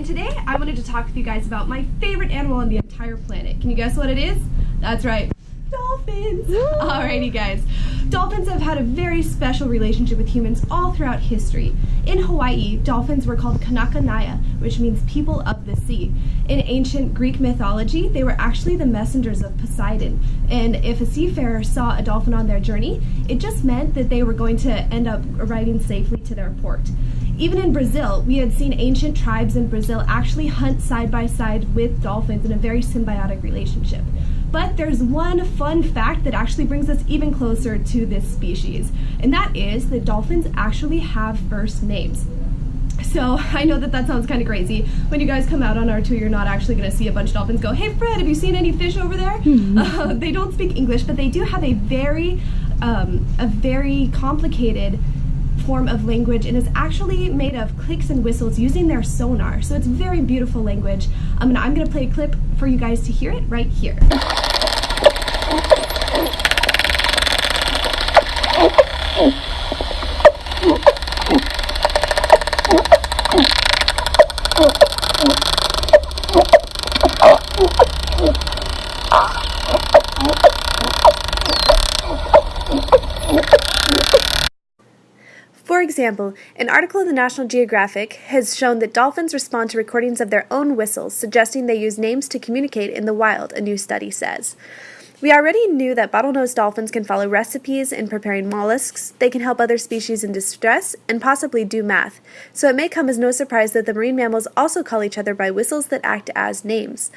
And today I wanted to talk with you guys about my favorite animal on the entire planet. Can you guess what it is? That's right, dolphins. Alrighty guys, dolphins have had a very special relationship with humans all throughout history. In Hawaii, dolphins were called Kanakanaya, which means people of the sea. In ancient Greek mythology, they were actually the messengers of Poseidon, and if a seafarer saw a dolphin on their journey, it just meant that they were going to end up arriving safely to their port. Even in Brazil, we had seen ancient tribes in Brazil actually hunt side by side with dolphins in a very symbiotic relationship. But there's one fun fact that actually brings us even closer to this species, and that is that dolphins actually have first names. So I know that sounds kind of crazy. When you guys come out on our tour, you're not actually going to see a bunch of dolphins go, "Hey Fred, have you seen any fish over there?" They don't speak English, but they do have a very complicated form of language, and it's actually made of clicks and whistles using their sonar. So it's very beautiful language. I'm gonna play a clip for you guys to hear it right here. For example, an article in the National Geographic has shown that dolphins respond to recordings of their own whistles, suggesting they use names to communicate in the wild, a new study says. We already knew that bottlenose dolphins can follow recipes in preparing mollusks, they can help other species in distress, and possibly do math, so it may come as no surprise that the marine mammals also call each other by whistles that act as names.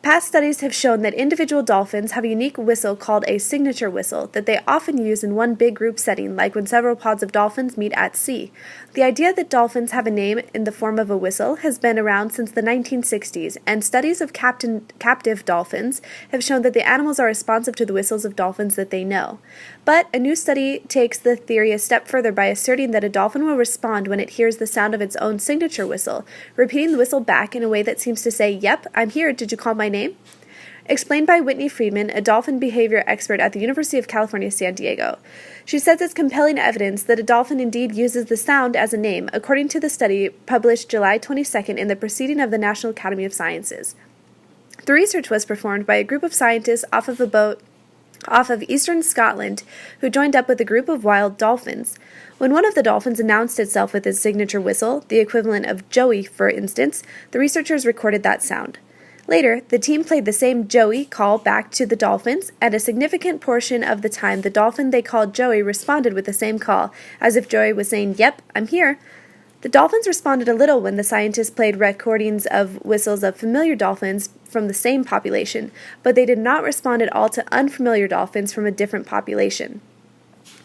Past studies have shown that individual dolphins have a unique whistle called a signature whistle that they often use in one big group setting, like when several pods of dolphins meet at sea. The idea that dolphins have a name in the form of a whistle has been around since the 1960s, and studies of captive dolphins have shown that the animals are responsive to the whistles of dolphins that they know. But a new study takes the theory a step further by asserting that a dolphin will respond when it hears the sound of its own signature whistle, repeating the whistle back in a way that seems to say, "Yep, I'm here, did you call my name?" Explained by Whitney Friedman, a dolphin behavior expert at the University of California, San Diego. She says it's compelling evidence that a dolphin indeed uses the sound as a name, according to the study published July 22nd in the Proceeding of the National Academy of Sciences. The research was performed by a group of scientists off of a boat off of eastern Scotland, who joined up with a group of wild dolphins. When one of the dolphins announced itself with its signature whistle, the equivalent of Joey, for instance, the researchers recorded that sound. Later, the team played the same Joey call back to the dolphins, and a significant portion of the time the dolphin they called Joey responded with the same call, as if Joey was saying, "Yep, I'm here." The dolphins responded a little when the scientists played recordings of whistles of familiar dolphins from the same population, but they did not respond at all to unfamiliar dolphins from a different population.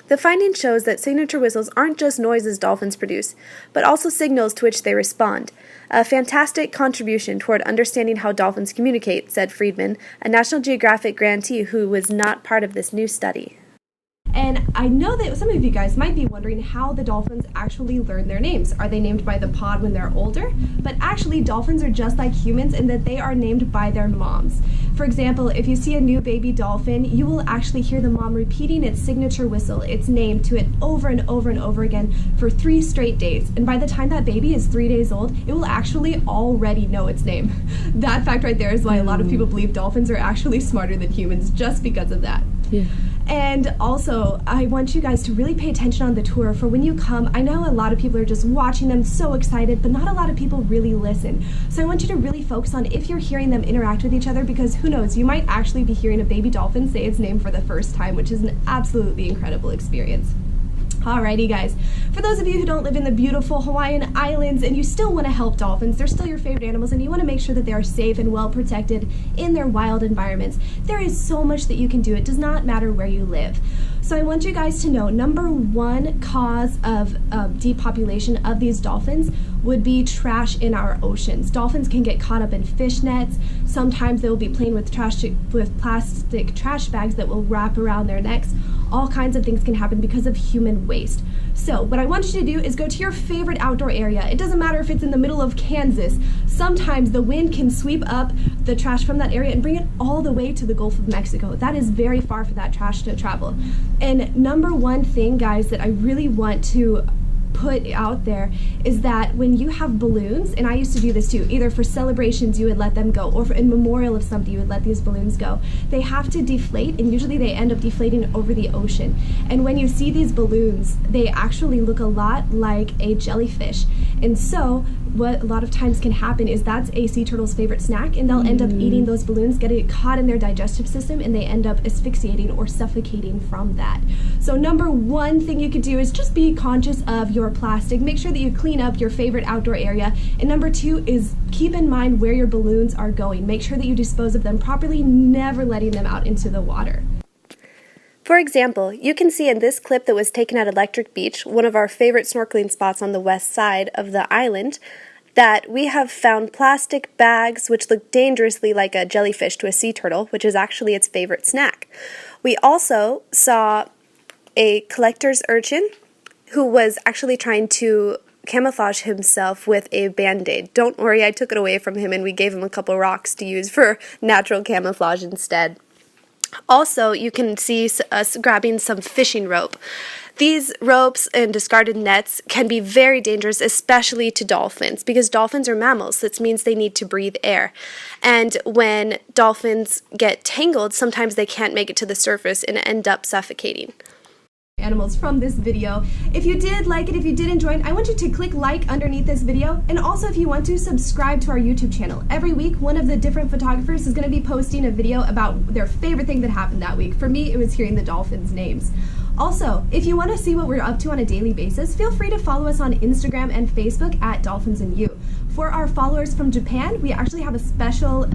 The finding shows that signature whistles aren't just noises dolphins produce, but also signals to which they respond. A fantastic contribution toward understanding how dolphins communicate, said Friedman, a National Geographic grantee who was not part of this new study. And I know that some of you guys might be wondering how the dolphins actually learn their names. Are they named by the pod when they're older? But actually, dolphins are just like humans in that they are named by their moms. For example, if you see a new baby dolphin, you will actually hear the mom repeating its signature whistle, its name, to it over and over and over again for 3 straight days. And by the time that baby is 3 days old, it will actually already know its name. That fact right there is why a lot of people believe dolphins are actually smarter than humans, just because of that. Yeah. And also, I want you guys to really pay attention on the tour. For when you come, I know a lot of people are just watching them, so excited, but not a lot of people really listen. So I want you to really focus on if you're hearing them interact with each other, because who knows, you might actually be hearing a baby dolphin say its name for the first time, which is an absolutely incredible experience. Alrighty guys, for those of you who don't live in the beautiful Hawaiian Islands and you still want to help dolphins, they're still your favorite animals, and you want to make sure that they are safe and well protected in their wild environments, there is so much that you can do. It does not matter where you live. So I want you guys to know, number one cause of depopulation of these dolphins would be trash in our oceans. Dolphins can get caught up in fish nets. Sometimes they will be playing with plastic trash bags that will wrap around their necks. All kinds of things can happen because of human waste. So what I want you to do is go to your favorite outdoor area. It doesn't matter if it's in the middle of Kansas. Sometimes the wind can sweep up the trash from that area and bring it all the way to the Gulf of Mexico. That is very far for that trash to travel. And number one thing, guys, that I really want to put out there is that when you have balloons, and I used to do this too, either for celebrations you would let them go, or for in memorial of something you would let these balloons go, they have to deflate, and usually they end up deflating over the ocean. And when you see these balloons, they actually look a lot like a jellyfish. And so what a lot of times can happen is that's a sea turtle's favorite snack, and they'll end up eating those balloons, get it caught in their digestive system, and they end up asphyxiating or suffocating from that. So number one thing you could do is just be conscious of your plastic. Make sure that you clean up your favorite outdoor area. And number two is keep in mind where your balloons are going. Make sure that you dispose of them properly, never letting them out into the water. For example, you can see in this clip that was taken at Electric Beach, one of our favorite snorkeling spots on the west side of the island, that we have found plastic bags which look dangerously like a jellyfish to a sea turtle, which is actually its favorite snack. We also saw a collector's urchin who was actually trying to camouflage himself with a Band-Aid. Don't worry, I took it away from him and we gave him a couple rocks to use for natural camouflage instead. Also, you can see us grabbing some fishing rope. These ropes and discarded nets can be very dangerous, especially to dolphins, because dolphins are mammals. That means they need to breathe air. And when dolphins get tangled, sometimes they can't make it to the surface and end up suffocating. Animals from this video. If you did like it, if you did enjoy it, I want you to click like underneath this video, and also if you want to, subscribe to our YouTube channel. Every week, one of the different photographers is going to be posting a video about their favorite thing that happened that week. For me, it was hearing the dolphins' names. Also, if you want to see what we're up to on a daily basis, feel free to follow us on Instagram and Facebook at Dolphins and You. For our followers from Japan, we actually have a special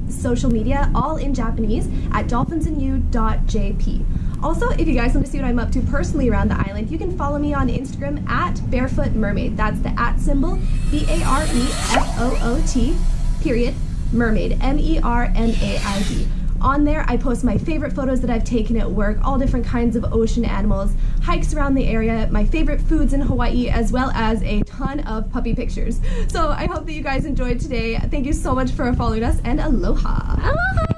social media, all in Japanese, at dolphinsandyou.jp. Also, if you guys want to see what I'm up to personally around the island, you can follow me on Instagram at Barefoot Mermaid. That's the @ symbol, BAREFOOT, period, mermaid, MERMAID. On there, I post my favorite photos that I've taken at work, all different kinds of ocean animals, hikes around the area, my favorite foods in Hawaii, as well as a ton of puppy pictures. So I hope that you guys enjoyed today. Thank you so much for following us, and aloha! Aloha!